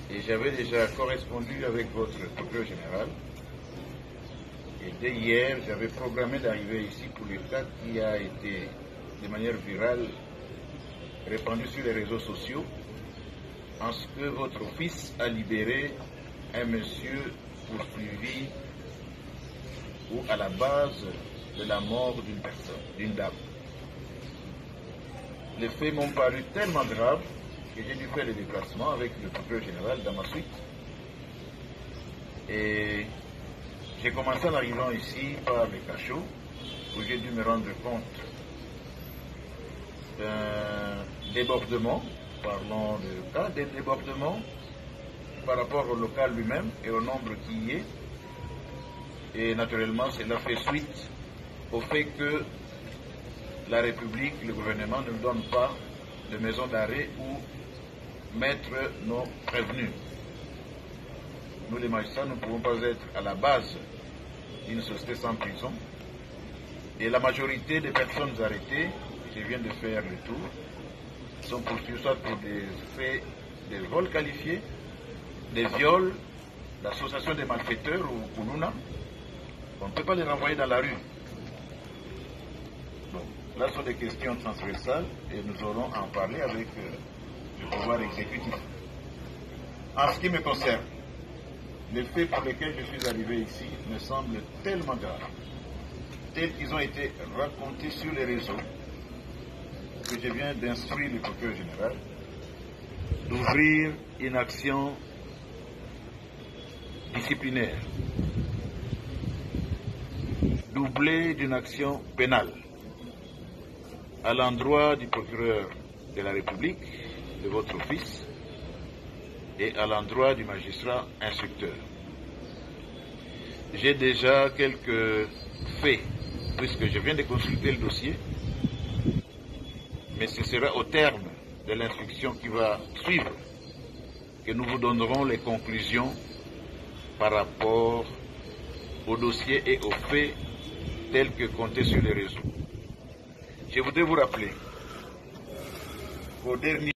Et j'avais déjà correspondu avec votre procureur général. Et dès hier, j'avais programmé d'arriver ici pour le cas qui a été de manière virale répandu sur les réseaux sociaux, en ce que votre office a libéré un monsieur poursuivi ou à la base de la mort d'une personne, d'une dame. Les faits m'ont paru tellement graves que j'ai dû faire le déplacement avec le procureur général dans ma suite. Et j'ai commencé en arrivant ici par le cachot, où j'ai dû me rendre compte d'un débordement, parlons de cas de débordement par rapport au local lui-même et au nombre qui y est. Et naturellement, cela fait suite au fait que la République, le gouvernement ne nous donne pas de maison d'arrêt où mettre nos prévenus. Nous, les magistrats, nous ne pouvons pas être à la base d'une société sans prison. Et la majorité des personnes arrêtées, je viens de faire le tour, sont poursuivies soit pour des faits de vol qualifiés, des viols, l'association des malfaiteurs ou Kununa. On ne peut pas les renvoyer dans la rue. Bon, là sont des questions transversales et nous allons en parler avec le pouvoir exécutif. En ce qui me concerne, les faits pour lesquels je suis arrivé ici me semblent tellement graves, tels qu'ils ont été racontés sur les réseaux, que je viens d'instruire le procureur général d'ouvrir une action disciplinaire, doublée d'une action pénale, à l'endroit du procureur de la République, de votre office, et à l'endroit du magistrat instructeur. J'ai déjà quelques faits, puisque je viens de consulter le dossier, mais ce sera au terme de l'instruction qui va suivre que nous vous donnerons les conclusions par rapport au dossier et aux faits tels que comptés sur les réseaux. Je voudrais vous rappeler qu'au dernier